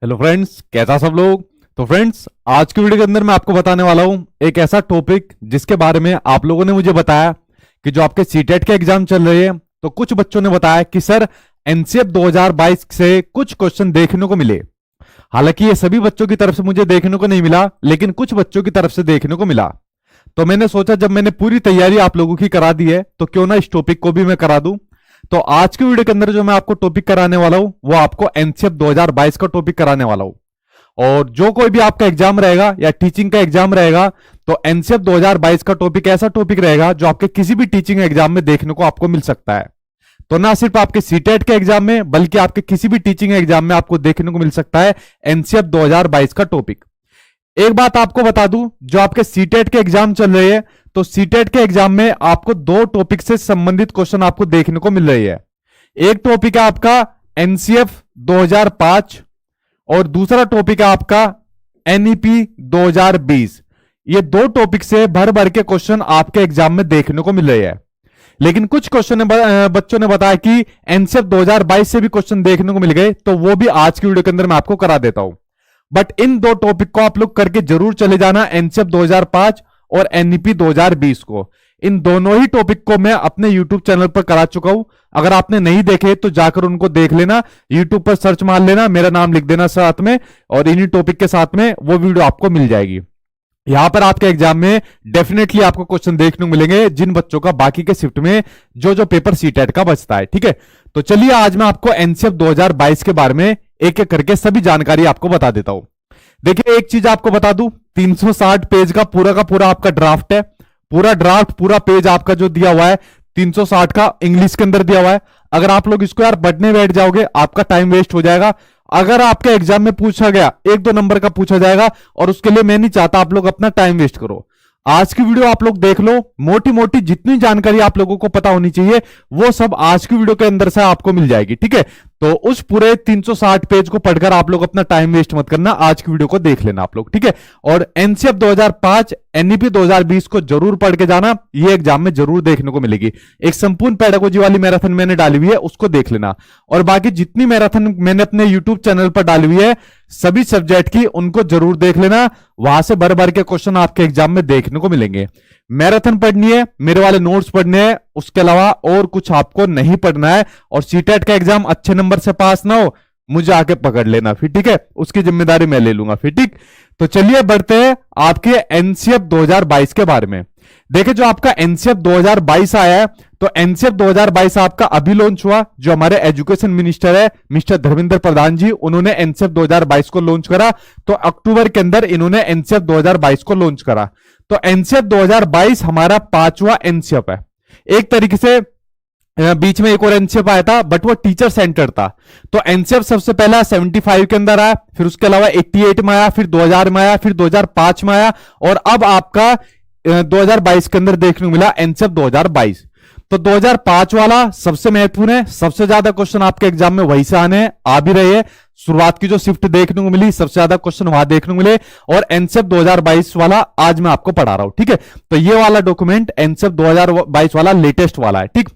Hello friends, कैसा सब लोग। तो फ्रेंड्स, आज की वीडियो के अंदर मैं आपको बताने वाला हूं एक ऐसा टॉपिक जिसके बारे में आप लोगों ने मुझे बताया कि जो आपके सीटेट के एग्जाम चल रहे हैं, तो कुछ बच्चों ने बताया कि सर एनसीएफ 2022 से कुछ क्वेश्चन देखने को मिले। हालांकि ये सभी बच्चों की तरफ से मुझे देखने को नहीं मिला, लेकिन कुछ बच्चों की तरफ से देखने को मिला। तो मैंने सोचा जब मैंने पूरी तैयारी आप लोगों की करा दी है तो क्यों ना इस टॉपिक को भी मैं करा दूं। तो आज की वीडियो के अंदर जो मैं आपको टॉपिक कराने वाला हूं वो आपको एनसीएफ 2022 का टॉपिक कराने वाला हूं। और जो कोई भी आपका एग्जाम रहेगा या टीचिंग का एग्जाम रहेगा तो एनसीएफ 2022 का टॉपिक ऐसा टॉपिक रहेगा जो आपके किसी भी टीचिंग एग्जाम में देखने को आपको मिल सकता है। तो ना सिर्फ आपके सीटेट के एग्जाम में बल्कि आपके किसी भी टीचिंग एग्जाम में आपको देखने को मिल सकता है एनसीएफ 2022 का टॉपिक। एक बात आपको बता दूं, जो आपके सीटेट के एग्जाम चल रहे हैं तो सीटेट के एग्जाम में आपको दो टॉपिक से संबंधित क्वेश्चन आपको देखने को मिल रही है। एक टॉपिक है आपका एनसीएफ 2005 और दूसरा टॉपिक है आपका एनईपी 2020। ये दो टॉपिक से भर भर के क्वेश्चन आपके एग्जाम में देखने को मिल रहे हैं। लेकिन कुछ क्वेश्चन बच्चों ने बताया कि एनसीएफ 2022 से भी क्वेश्चन देखने को मिल गए, तो वो भी आज की वीडियो के अंदर मैं आपको करा देता हूं। बट इन दो टॉपिक को आप लोग करके जरूर चले जाना, एनसीएफ 2005 और एनईपी 2020 को। इन दोनों ही टॉपिक को मैं अपने YouTube चैनल पर करा चुका हूं। अगर आपने नहीं देखे तो जाकर उनको देख लेना, YouTube पर सर्च मार लेना, मेरा नाम लिख देना साथ में और इन्हीं टॉपिक के साथ में वो वीडियो आपको मिल जाएगी। यहां पर आपके एग्जाम में डेफिनेटली आपको क्वेश्चन देखने को मिलेंगे जिन बच्चों का बाकी के शिफ्ट में जो जो पेपर सीटेट का बचता है। ठीक है, तो चलिए आज मैं आपको एनसीएफ 2022 के बारे में एक एक करके सभी जानकारी आपको बता देता हूं। देखिए, एक चीज आपको बता दूं, 360 पेज का पूरा आपका ड्राफ्ट है। पूरा ड्राफ्ट, पूरा पेज आपका जो दिया हुआ है 360 का इंग्लिश के अंदर दिया हुआ है। अगर आप लोग इसको यार पढ़ने बैठ जाओगे आपका टाइम वेस्ट हो जाएगा। अगर आपके एग्जाम में पूछा गया, 1-2 नंबर का पूछा जाएगा और उसके लिए मैं नहीं चाहता आप लोग अपना टाइम वेस्ट करो। आज की वीडियो आप लोग देख लो, मोटी मोटी जितनी जानकारी आप लोगों को पता होनी चाहिए वो सब आज की वीडियो के अंदर से आपको मिल जाएगी। ठीक है, तो उस पूरे 360 पेज को पढ़कर आप लोग अपना टाइम वेस्ट मत करना, आज की वीडियो को देख लेना आप लोग। ठीक है, और एनसीएफ 2005 एनईपी 2020 को जरूर पढ़ के जाना, ये एग्जाम में जरूर देखने को मिलेगी। एक संपूर्ण पेडागोजी वाली मैराथन मैंने डाली हुई है, उसको देख लेना। और बाकी जितनी मैराथन मैंने अपने यूट्यूब चैनल पर डाली हुई है सभी सब्जेक्ट की, उनको जरूर देख लेना। वहां से भर भर के क्वेश्चन आपके एग्जाम में देखने को मिलेंगे। मैराथन पढ़नी है, मेरे वाले नोट्स पढ़ने हैं, उसके अलावा और कुछ आपको नहीं पढ़ना है। और सीटेट का एग्जाम अच्छे नंबर से पास ना हो, मुझे आके पकड़ लेना फिर। ठीक है, उसकी जिम्मेदारी मैं ले लूंगा फिर। ठीक, तो चलिए बढ़ते हैं आपके एनसीएफ 2022 के बारे में। देखिए, जो आपका एनसीएफ 2022 आया है तो एनसीएफ 2022 आपका अभी लॉन्च हुआ। जो हमारे एजुकेशन मिनिस्टर है मिस्टर धर्मेंद्र प्रधान जी, उन्होंने एनसीएफ 2022 को लॉन्च करा। तो अक्टूबर के अंदर इन्होंने एनसीएफ 2022 को लॉन्च करा। तो एनसीएफ 2022 हमारा 5वां एनसीएफ है। एक तरीके से बीच में एक और एनसीएफ आया था बट वो टीचर सेंटर था। तो एनसीएफ सबसे पहला 75 के अंदर आया, फिर उसके अलावा 88 में आया, फिर 2000 में आया, फिर 2005 में आया और अब आपका 2022 के अंदर देखने को मिला एनसीएफ 2022। तो 2005 वाला सबसे महत्वपूर्ण है, सबसे ज्यादा क्वेश्चन आपके एग्जाम में वहीं से आने आ भी रहे हैं। शुरुआत की जो शिफ्ट देखने को मिली सबसे ज्यादा क्वेश्चन वहां देखने को मिले और एनसीएफ 2022 वाला आज मैं आपको पढ़ा रहा हूं। ठीक है, तो ये वाला डॉक्यूमेंट एनसीएफ 2022 वाला लेटेस्ट वाला है। ठीक,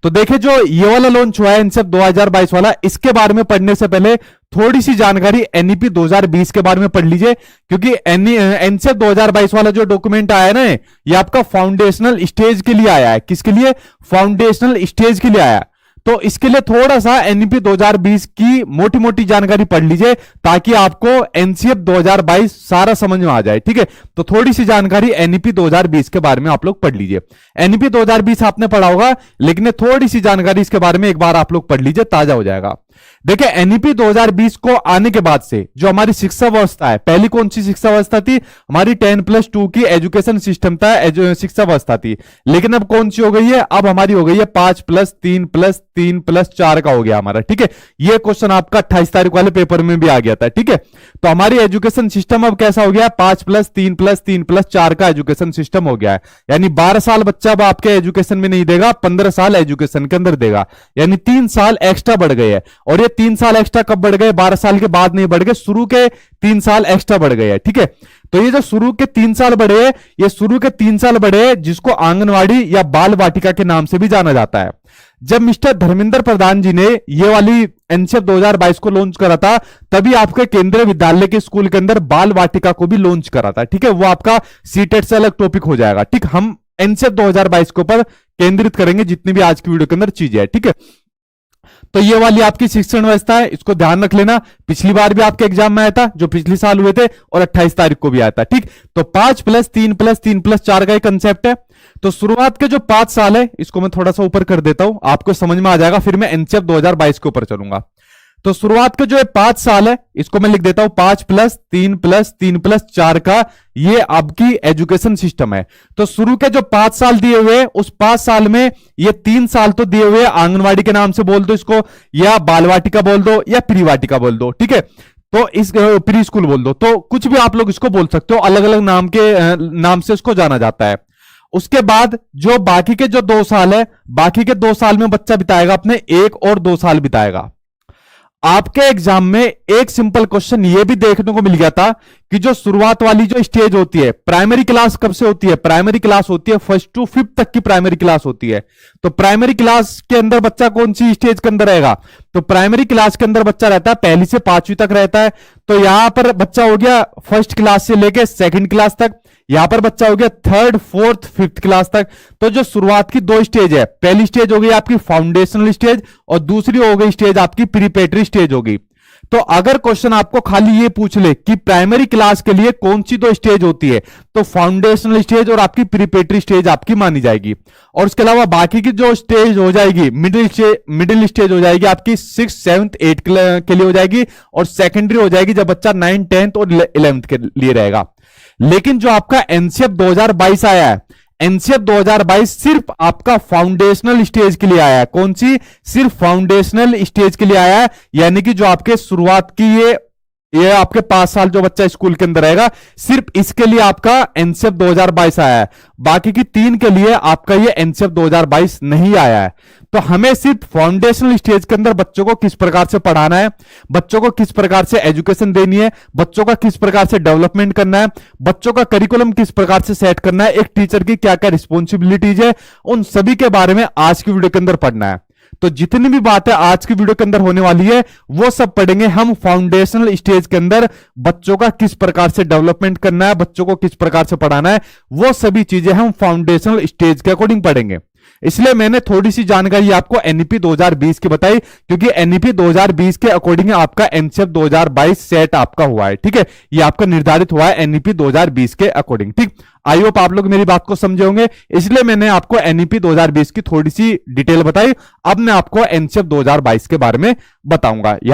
तो देखिए जो ये वाला लॉन्च हुआ है एनसीएफ 2022 वाला, इसके बारे में पढ़ने से पहले थोड़ी सी जानकारी एनईपी 2020 के बारे में पढ़ लीजिए, क्योंकि एनसीएफ 2022 वाला जो डॉक्यूमेंट आया है ना, ये आपका फाउंडेशनल स्टेज के लिए आया है। किसके लिए? फाउंडेशनल स्टेज के लिए आया। तो इसके लिए थोड़ा सा एनईपी 2020 की मोटी मोटी जानकारी पढ़ लीजिए ताकि आपको एनसीएफ 2022 सारा समझ में आ जाए। ठीक है, तो थोड़ी सी जानकारी एनईपी 2020 के बारे में आप लोग पढ़ लीजिए। एनईपी 2020 आपने पढ़ा होगा, लेकिन थोड़ी सी जानकारी इसके बारे में एक बार आप लोग पढ़ लीजिए, ताजा हो जाएगा। देखिए, एनईपी 2020 को आने के बाद से जो हमारी शिक्षा व्यवस्था है, पहली कौन सी शिक्षा व्यवस्था थी? हमारी 10+2 की एजुकेशन सिस्टम था, शिक्षा व्यवस्था थी। लेकिन अब कौन सी हो गई है? अब हमारी हो गई है 5+3+3+4 का हो गया हमारा। ठीक है, ये क्वेश्चन आपका 28 तारीख वाले पेपर में भी आ गया था। ठीक है, तो हमारी एजुकेशन सिस्टम अब कैसा हो गया? 5+3+3+4 का एजुकेशन सिस्टम हो गया है। यानी 12 साल बच्चा अब आपके एजुकेशन में नहीं देगा, 15 साल एजुकेशन के अंदर देगा। यानी 3 साल एक्स्ट्रा बढ़ गए हैं। और ये 3 साल एक्स्ट्रा कब बढ़ गए? 12 साल के बाद नहीं बढ़ गए, शुरू के 3 साल एक्स्ट्रा बढ़ गए हैं। ठीक है, तो ये जो शुरू के 3 साल बढ़े हैं, ये शुरू के 3 साल बढ़े हैं जिसको आंगनवाड़ी या बाल वाटिका के नाम से भी जाना जाता है। जब मिस्टर धर्मेंद्र प्रधान जी ने ये वाली एनसीएफ 2022 को लॉन्च करा था, तभी आपके केंद्रीय विद्यालय के स्कूल के अंदर बाल वाटिका को भी लॉन्च करा था। ठीक है, वो आपका सीटेट से अलग टॉपिक हो जाएगा। ठीक, हम एनसीएफ 2022 के ऊपर केंद्रित करेंगे जितनी भी आज की वीडियो के अंदर चीजें है। ठीक है, तो ये वाली आपकी शिक्षण व्यवस्था है, इसको ध्यान रख लेना। पिछली बार भी आपके एग्जाम में आया था, जो पिछले साल हुए थे, और 28 तारीख को भी आया था। ठीक, तो 5+3+3+4 का एक कंसेप्ट है। तो शुरुआत के जो 5 साल है, इसको मैं थोड़ा सा ऊपर कर देता हूं, आपको समझ में आ जाएगा, फिर मैं एनसीएफ 2022 के ऊपर चलूंगा। तो शुरुआत के जो 5 साल है, इसको मैं लिख देता हूं 5+3+3+4 का, ये आपकी एजुकेशन सिस्टम है। तो शुरू के जो 5 साल दिए हुए, उस 5 साल में ये 3 साल तो दिए हुए आंगनवाड़ी के नाम से बोल दो इसको, या बालवाटिका बोल दो, या प्रीवाटिका बोल दो। ठीक है, तो इस प्री स्कूल बोल दो, तो कुछ भी आप लोग इसको बोल सकते हो, अलग अलग नाम से इसको जाना जाता है। उसके बाद जो बाकी के जो 2 साल है, बाकी के 2 साल में बच्चा बिताएगा अपने 1 और 2 साल बिताएगा। आपके एग्जाम में एक सिंपल क्वेश्चन ये भी देखने को मिल गया था कि जो शुरुआत वाली जो स्टेज होती है, प्राइमरी क्लास कब से होती है? प्राइमरी क्लास होती है 1st to 5th तक की प्राइमरी क्लास होती है। तो प्राइमरी क्लास के अंदर बच्चा कौन सी स्टेज के अंदर रहेगा? तो प्राइमरी क्लास के अंदर बच्चा रहता है 1ली से 5वीं तक रहता है। तो यहां पर बच्चा हो गया 1st क्लास से लेके 2nd क्लास तक, यहां पर बच्चा हो गया 3rd, 4th, 5th क्लास तक। तो जो शुरुआत की 2 स्टेज है, पहली स्टेज हो गई आपकी फाउंडेशनल स्टेज, और दूसरी हो गई स्टेज आपकी प्रीपेटरी स्टेज होगी। तो अगर क्वेश्चन आपको खाली ये पूछ ले कि प्राइमरी क्लास के लिए कौन सी 2 स्टेज होती है, तो फाउंडेशनल स्टेज और आपकी प्रीपेटरी स्टेज आपकी मानी जाएगी। और उसके अलावा बाकी की जो स्टेज हो जाएगी, मिडिल स्टेज हो जाएगी आपकी 6th, 7th, 8th के लिए हो जाएगी, और सेकेंडरी हो जाएगी जब बच्चा 9th, 10th और 11th के लिए रहेगा। लेकिन जो आपका एनसीएफ 2022 आया है, एनसीएफ 2022 सिर्फ आपका फाउंडेशनल स्टेज के लिए आया है। कौन सी? सिर्फ फाउंडेशनल स्टेज के लिए आया है, यानी कि जो आपके शुरुआत की ये आपके 5 साल जो बच्चा स्कूल के अंदर रहेगा, सिर्फ इसके लिए आपका एनसीएफ 2022 आया है। बाकी की 3 के लिए आपका ये एनसीएफ 2022 नहीं आया है। तो हमें सिर्फ फाउंडेशनल स्टेज के अंदर बच्चों को किस प्रकार से पढ़ाना है, बच्चों को किस प्रकार से एजुकेशन देनी है, बच्चों का किस प्रकार से डेवलपमेंट करना है, बच्चों का करिकुलम किस प्रकार से सेट करना है, एक टीचर की क्या क्या रिस्पॉन्सिबिलिटीज है, उन सभी के बारे में आज की वीडियो के अंदर पढ़ना है। तो जितनी भी बातें आज की वीडियो के अंदर होने वाली है, वो सब पढ़ेंगे हम फाउंडेशनल स्टेज के अंदर। बच्चों का किस प्रकार से डेवलपमेंट करना है, बच्चों को किस प्रकार से पढ़ाना है, वो सभी चीजें हम फाउंडेशनल स्टेज के अकॉर्डिंग पढ़ेंगे। इसलिए मैंने थोड़ी सी जानकारी आपको एनईपी 2020 की बताई, क्योंकि एनईपी 2020 के अकॉर्डिंग आपका एनसीएफ 2022 सेट आपका हुआ है। ठीक है, ये आपका निर्धारित हुआ है एनईपी 2020 के अकॉर्डिंग। ठीक, आई होप आप लोग मेरी बात को समझे होंगे, इसलिए मैंने आपको एनईपी 2020 की थोड़ी सी डिटेल बताई। अब मैं आपको एनसीएफ 2022 के बारे में बताऊंगा।